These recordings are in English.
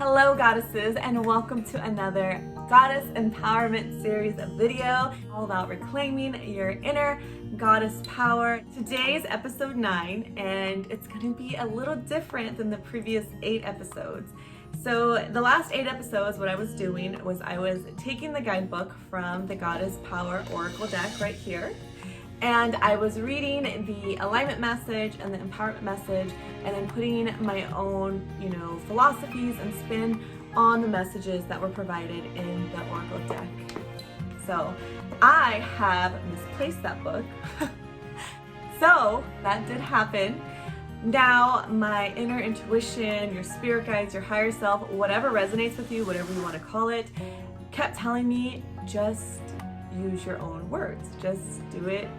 Hello goddesses, and welcome to another goddess empowerment series of video all about reclaiming your inner goddess power. Today's episode 9, and it's going to be a little different than the previous 8 episodes. So the last 8 episodes, what I was doing was I was taking the guidebook from the Goddess Power Oracle deck right here, and I was reading the alignment message and the empowerment message, and then putting my own, philosophies and spin on the messages that were provided in the Oracle deck. So I have misplaced that book. So that did happen. Now my inner intuition, your spirit guides, your higher self, whatever resonates with you, whatever you want to call it, kept telling me, just use your own words. Just do it,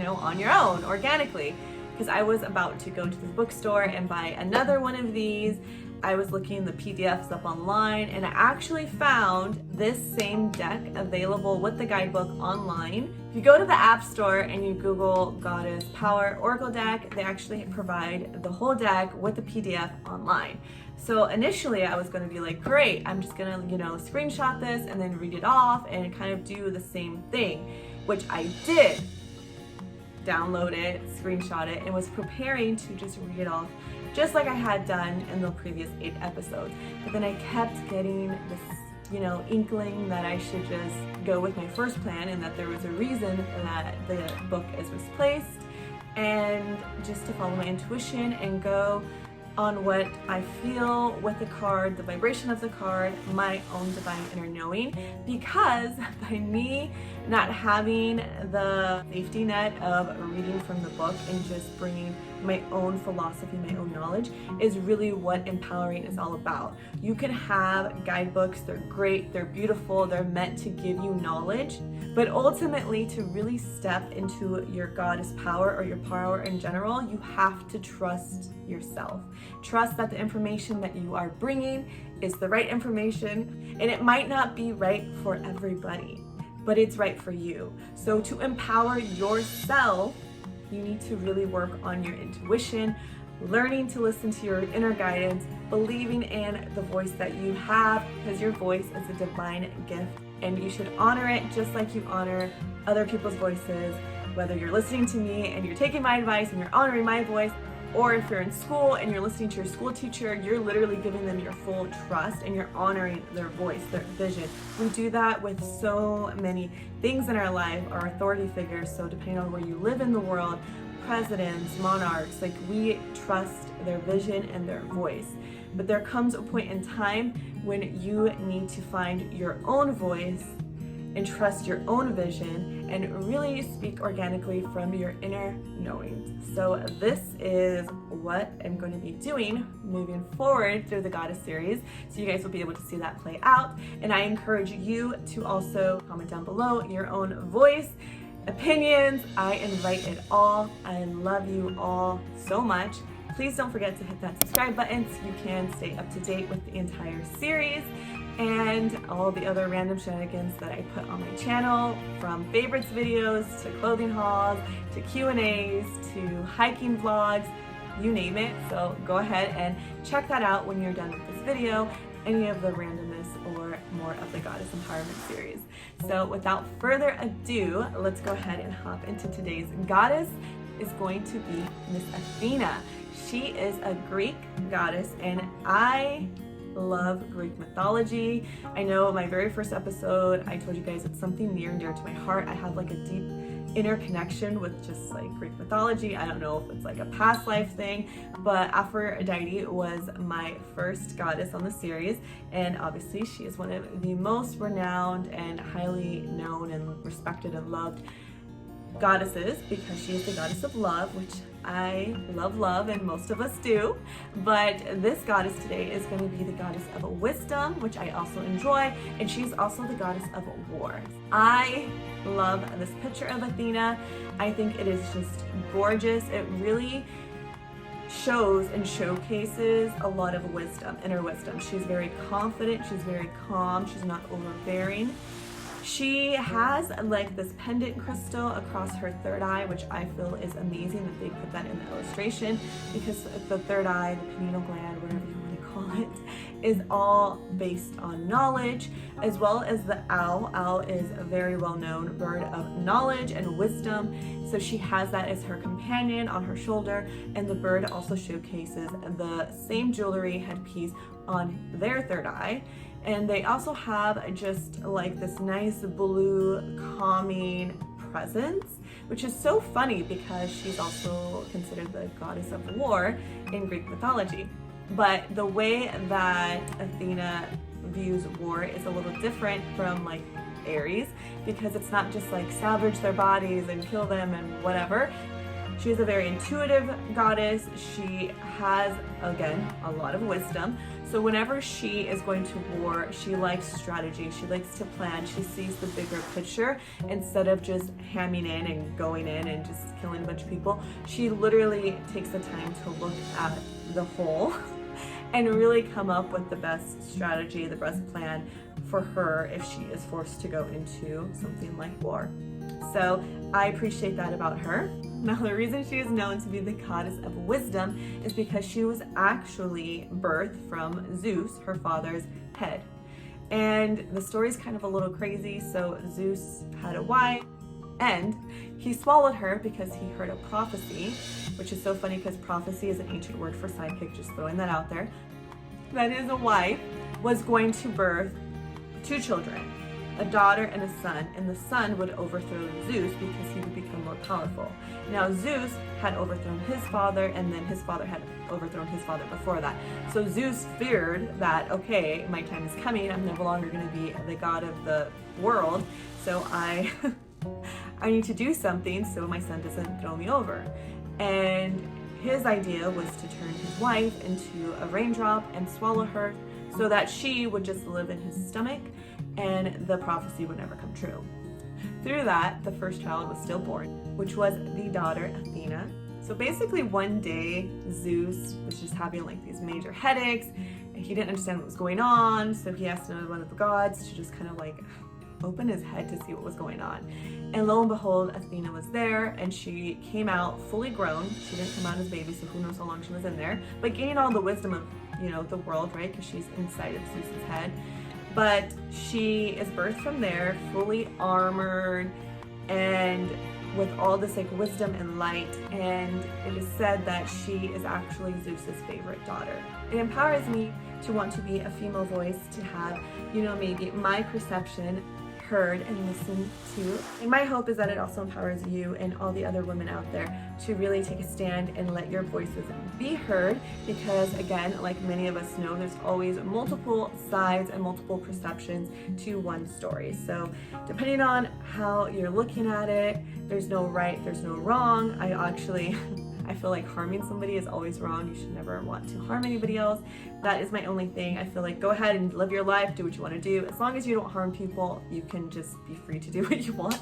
on your own, organically. Because I was about to go to the bookstore and buy another one of these. I was looking the PDFs up online, and I actually found this same deck available with the guidebook online. If you go to the App Store and you Google Goddess Power Oracle deck, they actually provide the whole deck with the PDF online. So initially I was going to be like, great, I'm just going to, screenshot this and then read it off and kind of do the same thing, which I did. Download it, screenshot it, and was preparing to just read it off just like I had done in the previous 8 episodes. But then I kept getting this, inkling that I should just go with my first plan and that there was a reason that the book is misplaced, and just to follow my intuition and go on what I feel with the card, the vibration of the card, my own divine inner knowing, because by me not having the safety net of reading from the book and just bringing my own philosophy, my own knowledge, is really what empowering is all about. You can have guidebooks, they're great, they're beautiful, they're meant to give you knowledge, but ultimately to really step into your goddess power or your power in general, you have to trust yourself. Trust that the information that you are bringing is the right information, and it might not be right for everybody, but it's right for you. So to empower yourself, you need to really work on your intuition, learning to listen to your inner guidance, believing in the voice that you have, because your voice is a divine gift and you should honor it just like you honor other people's voices. Whether you're listening to me and you're taking my advice and you're honoring my voice, or if you're in school and you're listening to your school teacher, you're literally giving them your full trust and you're honoring their voice, their vision. We do that with so many things in our life, our authority figures. So depending on where you live in the world, presidents, monarchs, we trust their vision and their voice. But there comes a point in time when you need to find your own voice and trust your own vision and really speak organically from your inner knowing. So this is what I'm going to be doing moving forward through the Goddess series. So you guys will be able to see that play out. And I encourage you to also comment down below your own voice, opinions. I invite it all. I love you all so much. Please don't forget to hit that subscribe button so you can stay up to date with the entire series and all the other random shenanigans that I put on my channel, from favorites videos to clothing hauls to Q&As to hiking vlogs, you name it. So go ahead and check that out when you're done with this video, any of the randomness or more of the Goddess Empowerment series. So without further ado, let's go ahead and hop into today's goddess. Is going to be Miss Athena. She is a Greek goddess, and I love Greek mythology. I know my very first episode, I told you guys it's something near and dear to my heart. I have a deep inner connection with just Greek mythology. I don't know if it's a past life thing, but Aphrodite was my first goddess on the series, and obviously she is one of the most renowned and highly known and respected and loved goddesses, because she is the goddess of love, which I love, and most of us do. But this goddess today is going to be the goddess of wisdom, which I also enjoy, and she's also the goddess of war. I love this picture of Athena. I think it is just gorgeous. It really shows and showcases a lot of wisdom, inner wisdom. She's very confident, she's very calm, she's not overbearing. She has this pendant crystal across her third eye, which I feel is amazing that they put that in the illustration, because the third eye, the pineal gland, whatever you want to call amulet is all based on knowledge, as well as the owl. Owl is a very well-known bird of knowledge and wisdom, so she has that as her companion on her shoulder, and the bird also showcases the same jewelry headpiece on their third eye. And they also have just like this nice blue calming presence, which is so funny because she's also considered the goddess of war in Greek mythology. But the way that Athena views war is a little different from like Aries, because it's not just like savage their bodies and kill them and whatever. She is a very intuitive goddess. She has, again, a lot of wisdom. So whenever she is going to war, she likes strategy. She likes to plan. She sees the bigger picture instead of just hamming in and going in and just killing a bunch of people. She literally takes the time to look at the whole and really come up with the best strategy, the best plan for her if she is forced to go into something like war. So I appreciate that about her. Now, the reason she is known to be the goddess of wisdom is because she was actually birthed from Zeus, her father's head. And the story is kind of a little crazy. So Zeus had a wife and he swallowed her because he heard a prophecy, which is so funny because prophecy is an ancient word for psychic, just throwing that out there, that his wife was going to birth two children, a daughter and a son, and the son would overthrow Zeus because he would become more powerful. Now Zeus had overthrown his father, and then his father had overthrown his father before that. So Zeus feared that, okay, my time is coming, I'm no longer going to be the god of the world, so I need to do something so my son doesn't throw me over. And his idea was to turn his wife into a raindrop and swallow her so that she would just live in his stomach and the prophecy would never come true. Through that, the first child was still born, which was the daughter Athena. So basically one day, Zeus was just having like these major headaches and he didn't understand what was going on, so he asked another one of the gods to just kind of like open his head to see what was going on. And lo and behold, Athena was there and she came out fully grown. She didn't come out as a baby, so who knows how long she was in there, but gaining all the wisdom of, you know, the world, right? Because she's inside of Zeus's head. But she is birthed from there, fully armored and with all this like wisdom and light, and it is said that she is actually Zeus's favorite daughter. It empowers me to want to be a female voice, to have, you know, maybe my perception heard and listened to. And my hope is that it also empowers you and all the other women out there to really take a stand and let your voices be heard, because again, like many of us know, there's always multiple sides and multiple perceptions to one story. So depending on how you're looking at it, there's no right, there's no wrong. I feel like harming somebody is always wrong. You should never want to harm anybody else. That is my only thing. I feel like go ahead and live your life, do what you want to do. As long as you don't harm people, you can just be free to do what you want.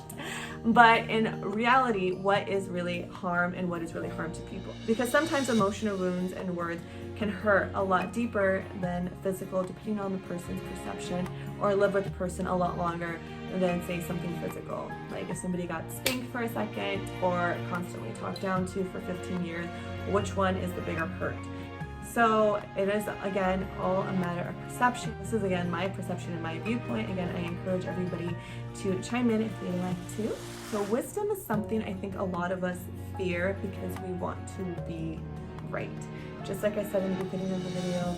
But in reality, what is really harm and what is really harm to people? Because sometimes emotional wounds and words can hurt a lot deeper than physical, depending on the person's perception, or live with the person a lot longer than say something physical. Like if somebody got spanked for a second or constantly talked down to for 15 years, which one is the bigger hurt? So it is, again, all a matter of perception. This is, again, my perception and my viewpoint. Again, I encourage everybody to chime in if they like to. So wisdom is something I think a lot of us fear because we want to be right. Just like I said in the beginning of the video,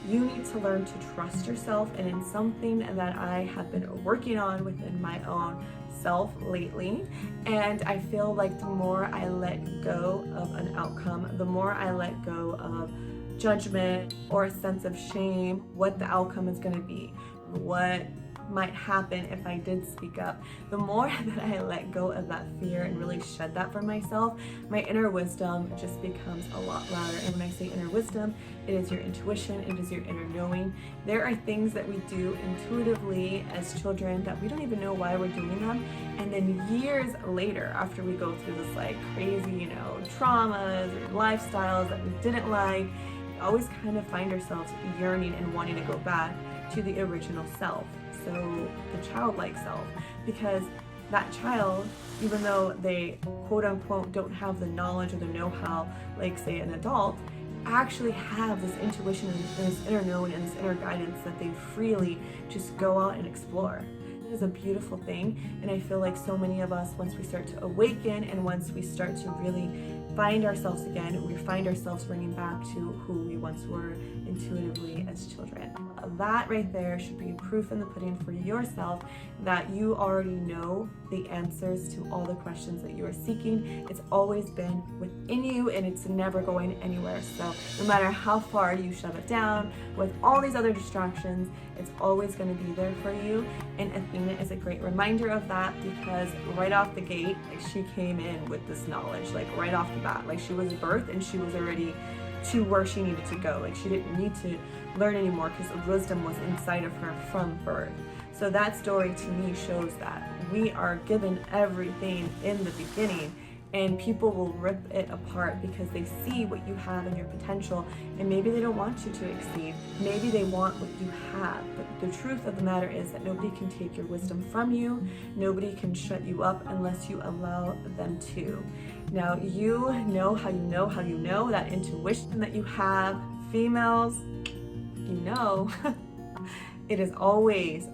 you need to learn to trust yourself, and in something that I have been working on within my own self lately. And I feel like the more I let go of an outcome, the more I let go of judgment or a sense of shame, what the outcome is going to be, what might happen if I did speak up, the more that I let go of that fear and really shed that for myself, my inner wisdom just becomes a lot louder. And when I say inner wisdom, it is your intuition, it is your inner knowing. There are things that we do intuitively as children that we don't even know why we're doing them, and then years later, after we go through this like crazy, you know, traumas or lifestyles that we didn't like, we always kind of find ourselves yearning and wanting to go back to the original self. So the childlike self, because that child, even though they quote unquote don't have the knowledge or the know-how like say an adult, actually have this intuition and this inner knowing and this inner guidance that they freely just go out and explore. It is a beautiful thing, and I feel like so many of us, once we start to awaken and once we start to really find ourselves again, we find ourselves bringing back to who we once were intuitively as children. That right there should be proof in the pudding for yourself that you already know the answers to all the questions that you are seeking. It's always been within you, and it's never going anywhere. So no matter how far you shove it down with all these other distractions, it's always going to be there for you. And Athena is a great reminder of that, because right off the gate, like, she came in with this knowledge, like right off the bat. Like, she was birthed and she was already to where she needed to go. Like, she didn't need to learn anymore because the wisdom was inside of her from birth. So that story to me shows that we are given everything in the beginning, and people will rip it apart because they see what you have and your potential, and maybe they don't want you to exceed. Maybe they want what you have. But the truth of the matter is that nobody can take your wisdom from you. Nobody can shut you up unless you allow them to. Now, you know how you know how you know that intuition that you have. Females, you know, it is always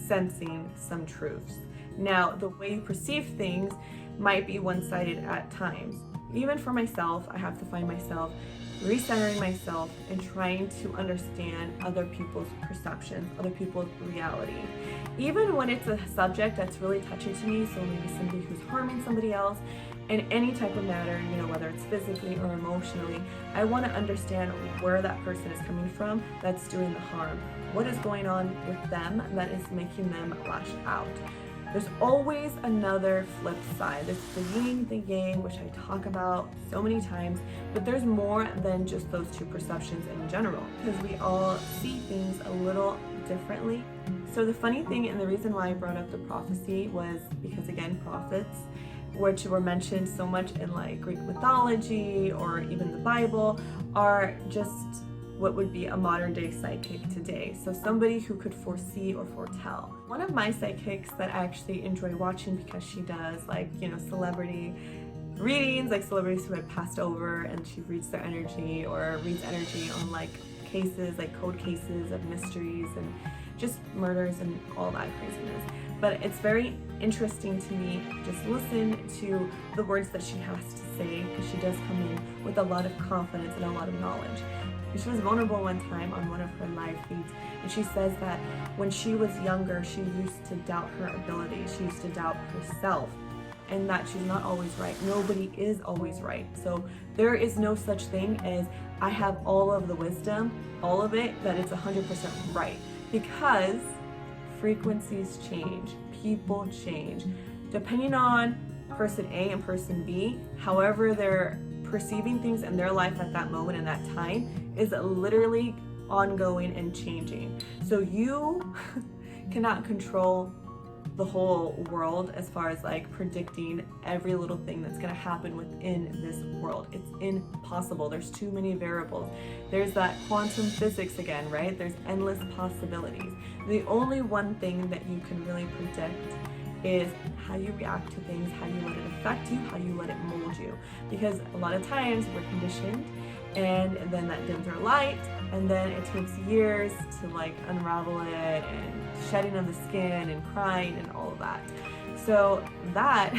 sensing some truths. Now, the way you perceive things might be one-sided at times. Even for myself, I have to find myself recentering myself and trying to understand other people's perceptions, other people's reality. Even when it's a subject that's really touchy to me, so maybe somebody who's harming somebody else in any type of matter, you know, whether it's physically or emotionally, I want to understand where that person is coming from that's doing the harm. What is going on with them that is making them lash out? There's always another flip side. There's the yin, the yang, which I talk about so many times, but there's more than just those two perceptions in general, because we all see things a little differently. So the funny thing, and the reason why I brought up the prophecy, was because, again, prophets, which were mentioned so much in like Greek mythology or even the Bible, are just what would be a modern day psychic today. So somebody who could foresee or foretell. One of my psychics that I actually enjoy watching, because she does, like, you know, celebrity readings, like celebrities who had passed over, and she reads their energy or reads energy on like cases, like cold cases of mysteries and just murders and all that craziness. But it's very interesting to me just listen to the words that she has to say, because she does come in with a lot of confidence and a lot of knowledge. She was vulnerable one time on one of her live feeds, and she says that when she was younger, she used to doubt her ability. She used to doubt herself, and that she's not always right. Nobody is always right. So there is no such thing as I have all of the wisdom, all of it, that it's 100% right, because frequencies change, people change. Depending on person A and person B, however they're perceiving things in their life at that moment and that time is literally ongoing and changing. So you cannot control the whole world as far as like predicting every little thing that's going to happen within this world. It's impossible. There's too many variables. There's that quantum physics again, right? There's endless possibilities. The only one thing that you can really predict is how you react to things, how you let it affect you, how you let it mold you. Because a lot of times we're conditioned, and then that dims our light, and then it takes years to like unravel it, and shedding of the skin and crying and all of that. So that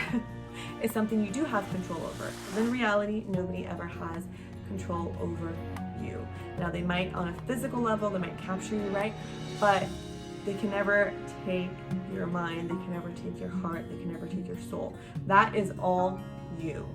is something you do have control over. But in reality, nobody ever has control over you. Now, they might, on a physical level, they might capture you, right? But they can never take your mind, they can never take your heart, they can never take your soul. That is all you.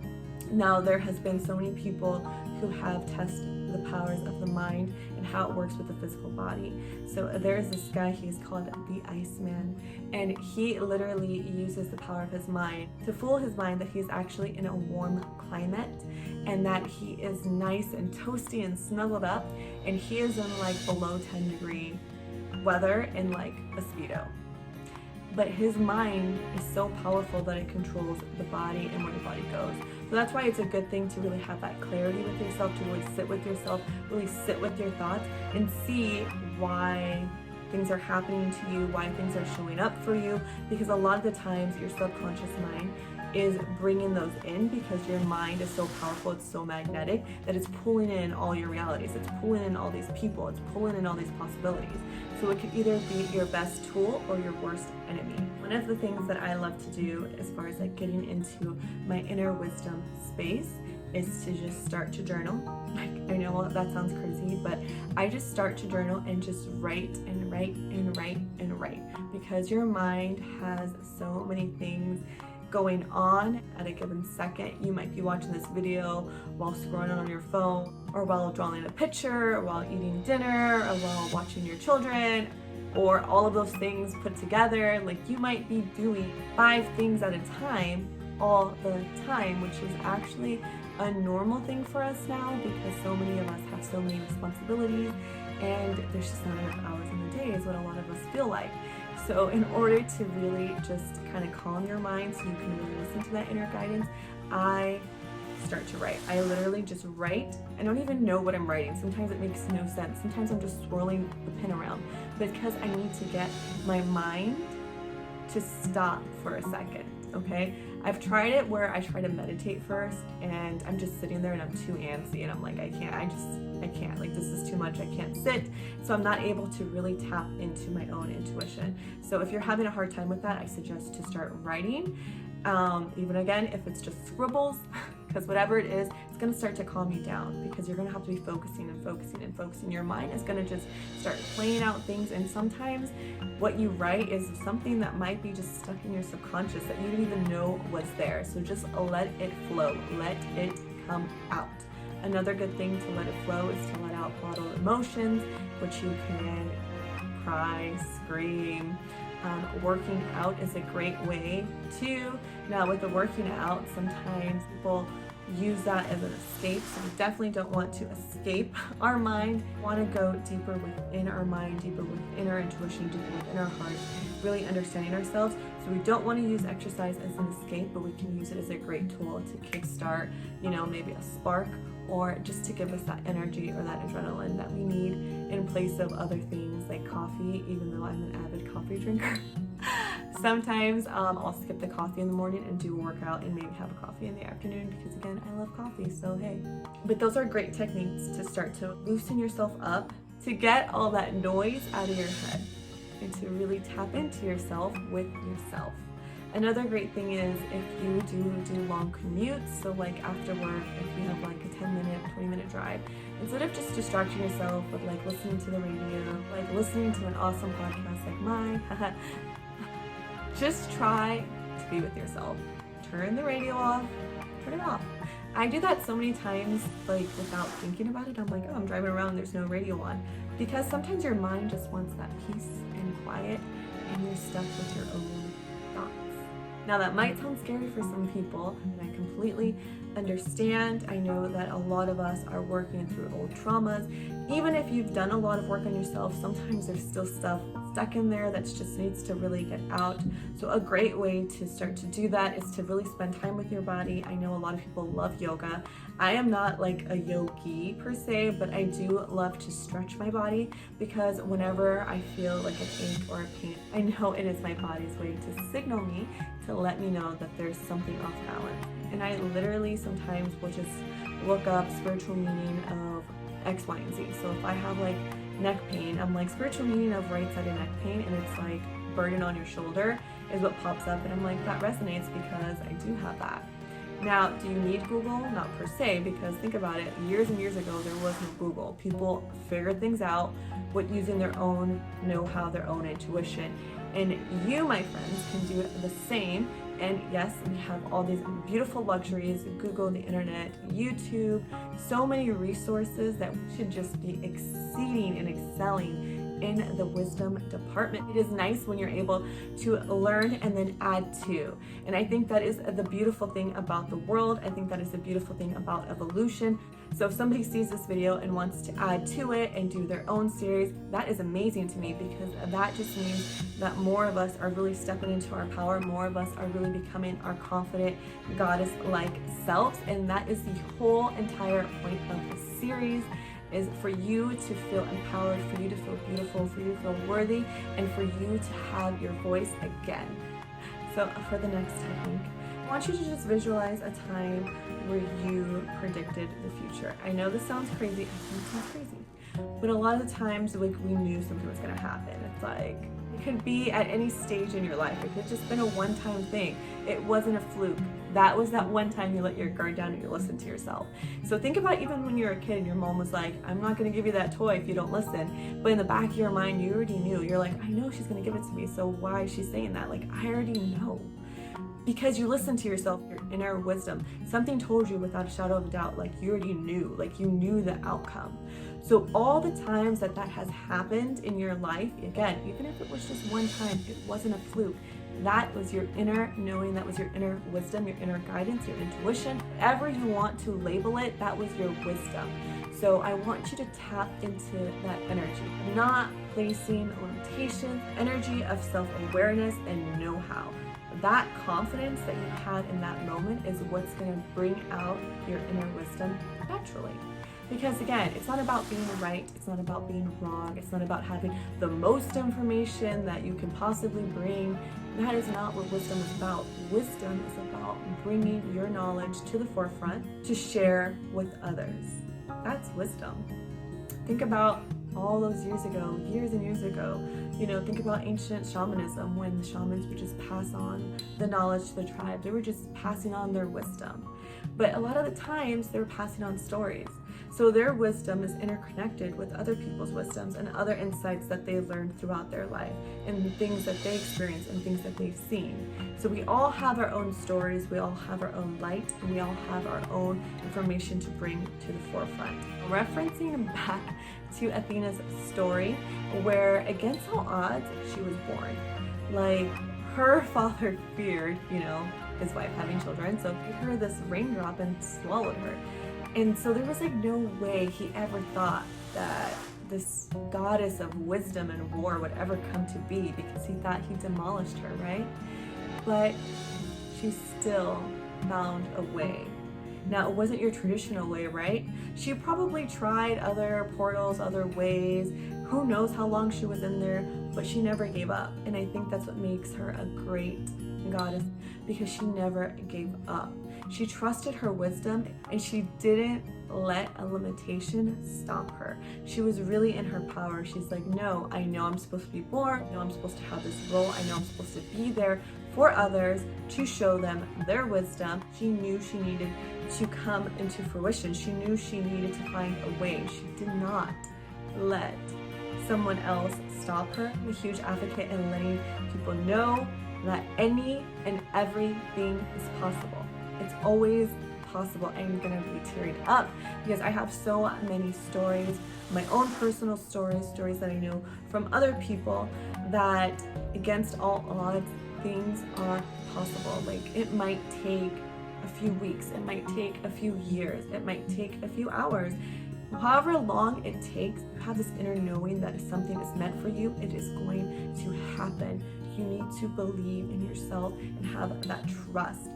Now, there has been so many people who have tested the powers of the mind and how it works with the physical body. So there is this guy, he is called the Iceman, and he literally uses the power of his mind to fool his mind that he's actually in a warm climate, and that he is nice and toasty and snuggled up, and he is in like below 10-degree weather in like a Speedo. But his mind is so powerful that it controls the body and where the body goes. So that's why it's a good thing to really have that clarity with yourself, to really sit with yourself, really sit with your thoughts and see why things are happening to you, why things are showing up for you. Because a lot of the times your subconscious mind is bringing those in, because your mind is so powerful, it's so magnetic, that it's pulling in all your realities, it's pulling in all these people, it's pulling in all these possibilities. So it could either be your best tool or your worst enemy. One of the things that I love to do as far as like getting into my inner wisdom space is to just start to journal. Like, I know that sounds crazy, but I just start to journal and just write and write and write and write, because your mind has so many things going on at a given second. You might be watching this video while scrolling on your phone, or while drawing a picture, or while eating dinner, or while watching your children, or all of those things put together. Like, you might be doing 5 things at a time all the time, which is actually a normal thing for us now, because so many of us have so many responsibilities and there's just not enough hours in the day, is what a lot of us feel like. So in order to really just kind of calm your mind so you can really listen to that inner guidance, I start to write. I literally just write. I don't even know what I'm writing. Sometimes it makes no sense. Sometimes I'm just swirling the pen around, because I need to get my mind to stop for a second. Okay, I've tried it where I try to meditate first, and I'm just sitting there and I'm too antsy, and I'm like, I can't, like, this is too much, I can't sit. So I'm not able to really tap into my own intuition. So if you're having a hard time with that, I suggest to start writing. Even again, if it's just scribbles, because whatever it is, it's going to start to calm you down, because you're going to have to be focusing and focusing and focusing. Your mind is going to just start playing out things, and sometimes what you write is something that might be just stuck in your subconscious that you didn't even know was there. So just let it flow, let it come out. Another good thing to let it flow is to let out bottled emotions, which you can cry, scream. Working out is a great way too. Now with the working out, sometimes people use that as an escape, so we definitely don't want to escape our mind. We want to go deeper within our mind, deeper within our intuition, deeper within our heart, really understanding ourselves. So we don't want to use exercise as an escape, but we can use it as a great tool to kickstart, maybe a spark, or just to give us that energy or that adrenaline that we need, in place of other things like coffee, even though I'm an avid coffee drinker. Sometimes I'll skip the coffee in the morning and do a workout and maybe have a coffee in the afternoon, because again, I love coffee, so hey. But those are great techniques to start to loosen yourself up, to get all that noise out of your head, and to really tap into yourself with yourself. Another great thing is if you do long commutes, so like after work, if you have like a 10-minute, 20-minute drive, instead of just distracting yourself with like listening to the radio, like listening to an awesome podcast like mine, just try to be with yourself. Turn the radio off, turn it off. I do that so many times, like without thinking about it. I'm like, oh, I'm driving around, there's no radio on. Because sometimes your mind just wants that peace and quiet, and you're stuck with your own thoughts. Now that might sound scary for some people, and I completely understand. I know that a lot of us are working through old traumas. Even if you've done a lot of work on yourself, sometimes there's still stuff stuck in there that just needs to really get out. So a great way to start to do that is to really spend time with your body. I know a lot of people love yoga. I am not like a yogi per se, but I do love to stretch my body, because whenever I feel like an ache or a pain, I know it is my body's way to signal me, to let me know that there's something off balance. And I literally sometimes will just look up spiritual meaning of X, Y, and Z. So if I have like neck pain, I'm like, spiritual meaning of right-sided neck pain, and it's like burden on your shoulder is what pops up, and I'm like, that resonates because I do have that. Now, do you need Google? Not per se, because think about it, years and years ago, there was no Google. People figured things out with using their own know-how, their own intuition. And you, my friends, can do the same. And yes, we have all these beautiful luxuries, Google, the internet, YouTube, so many resources that we should just be exceeding and excelling in the wisdom department. It is nice when you're able to learn and then add to. And I think that is the beautiful thing about the world. I think that is the beautiful thing about evolution. So if somebody sees this video and wants to add to it and do their own series, that is amazing to me, because that just means that more of us are really stepping into our power. More of us are really becoming our confident goddess-like selves. And that is the whole entire point of this series, is for you to feel empowered, for you to feel beautiful, for you to feel worthy, and for you to have your voice again. So for the next technique, I want you to just visualize a time where you predicted the future. I know this sounds crazy. I think it sounds crazy. But a lot of the times, like, we knew something was gonna happen. It's like, it could be at any stage in your life. It could just been a one-time thing. It wasn't a fluke. That was that one time you let your guard down and you listened to yourself. So think about even when you were a kid and your mom was like, I'm not gonna give you that toy if you don't listen. But in the back of your mind, you already knew. You're like, I know she's gonna give it to me, so why is she saying that? Like, I already know. Because you listened to yourself, your inner wisdom. Something told you without a shadow of a doubt, like you already knew, like you knew the outcome. So all the times that has happened in your life, again, even if it was just one time, it wasn't a fluke. That was your inner knowing, that was your inner wisdom, your inner guidance, your intuition. Whatever you want to label it, that was your wisdom. So I want you to tap into that energy, not placing limitations, energy of self-awareness and know-how. That confidence that you had in that moment is what's going to bring out your inner wisdom naturally. Because again, it's not about being right, it's not about being wrong, it's not about having the most information that you can possibly bring. That is not what wisdom is about. Wisdom is about bringing your knowledge to the forefront to share with others. That's wisdom. Think about all those years and years ago, think about ancient shamanism, when the shamans would just pass on the knowledge to the tribe. They were just passing on their wisdom. But a lot of the times they were passing on stories. So their wisdom is interconnected with other people's wisdoms and other insights that they learned throughout their life and things that they experienced and things that they've seen. So we all have our own stories, we all have our own light, and we all have our own information to bring to the forefront. Referencing back to Athena's story, where against all odds, she was born. Like, her father feared, his wife having children, so he heard this raindrop and swallowed her. And so there was like no way he ever thought that this goddess of wisdom and war would ever come to be, because he thought he demolished her, right? But she still found a way. Now, it wasn't your traditional way, right? She probably tried other portals, other ways. Who knows how long she was in there, but she never gave up. And I think that's what makes her a great goddess, because she never gave up. She trusted her wisdom and she didn't let a limitation stop her. She was really in her power. She's like, no, I know I'm supposed to be born. I know I'm supposed to have this role. I know I'm supposed to be there for others to show them their wisdom. She knew she needed to come into fruition. She knew she needed to find a way. She did not let someone else stop her. I'm a huge advocate in letting people know that any and everything is possible. It's always possible. I'm gonna be tearing up because I have so many stories, my own personal stories that I know from other people, that against all odds, things are possible. Like, it might take a few weeks, it might take a few years, it might take a few hours. However long it takes, you have this inner knowing that if something is meant for you, it is going to happen. You need to believe in yourself and have that trust.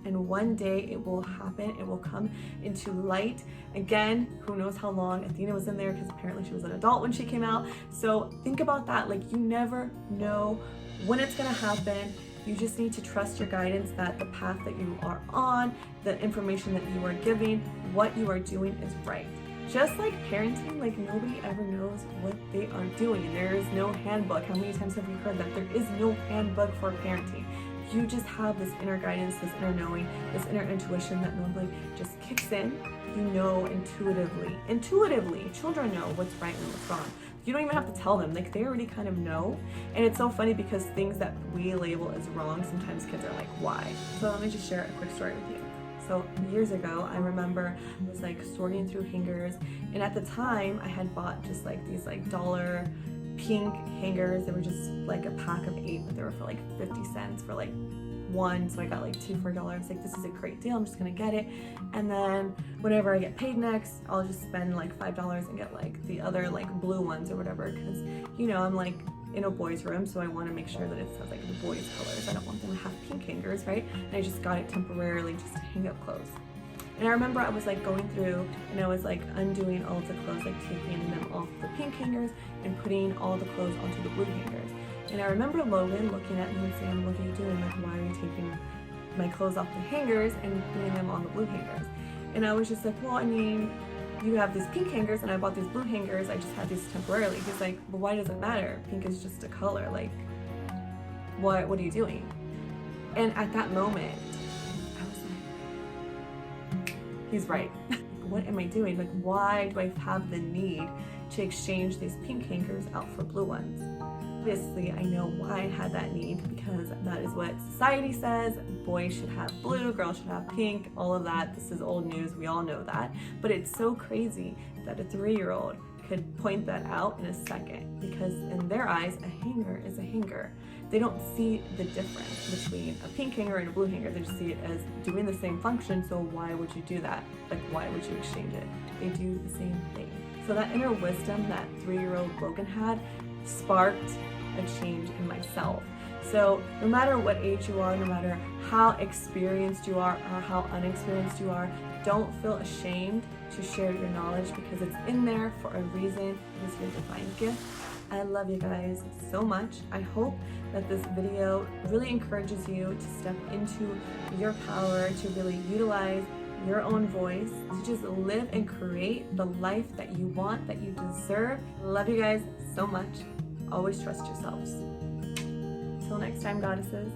And one day it will happen, it will come into light. Again, who knows how long Athena was in there, because apparently she was an adult when she came out. So think about that. Like, you never know when it's gonna happen. You just need to trust your guidance that the path that you are on, the information that you are giving, what you are doing is right. Just like parenting, like, nobody ever knows what they are doing. There is no handbook. How many times have you heard that? There is no handbook for parenting. You just have this inner guidance, this inner knowing, this inner intuition that normally just kicks in. You know intuitively. Children know what's right and what's wrong. You don't even have to tell them, like, they already kind of know. And it's so funny because things that we label as wrong, sometimes kids are like, why? So let me just share a quick story with you. So years ago, I remember I was like sorting through hangers, and at the time I had bought just like these like dollar pink hangers. They were just like a pack of 8, but they were for like 50 cents for like one, so I got like 2 for $1. I was like, this is a great deal, I'm just gonna get it. And then whenever I get paid next, I'll just spend like $5 and get like the other like blue ones or whatever, because I'm like in a boys' room, so I want to make sure that it says like the boys' colors. I don't want them to have pink hangers, right? And I just got it temporarily just to hang up clothes. And I remember I was like going through and I was like undoing all of the clothes, like taking them off the pink hangers and putting all the clothes onto the blue hangers. And I remember Logan looking at me and saying, what are you doing? Like, why are you taking my clothes off the hangers and putting them on the blue hangers. And I was just like, well, I mean, you have these pink hangers and I bought these blue hangers. I just had these temporarily. He's like, but why does it matter? Pink is just a color. Like, what are you doing? And at that moment, I was like, he's right. What am I doing? Like, why do I have the need to exchange these pink hangers out for blue ones? Obviously, I know why I had that need, because that is what society says. Boys should have blue, girls should have pink, all of that. This is old news, we all know that. But it's so crazy that a 3-year-old could point that out in a second, because in their eyes, a hanger is a hanger. They don't see the difference between a pink hanger and a blue hanger. They just see it as doing the same function, so why would you do that? Like, why would you exchange it? They do the same thing. So that inner wisdom that 3-year-old Logan had sparked a change in myself. So no matter what age you are, no matter how experienced you are or how unexperienced you are, don't feel ashamed to share your knowledge, because it's in there for a reason. It is your divine gift. I love you guys so much. I hope that this video really encourages you to step into your power, to really utilize your own voice, to just live and create the life that you want, that you deserve. Love you guys so much. Always trust yourselves. Till next time, goddesses.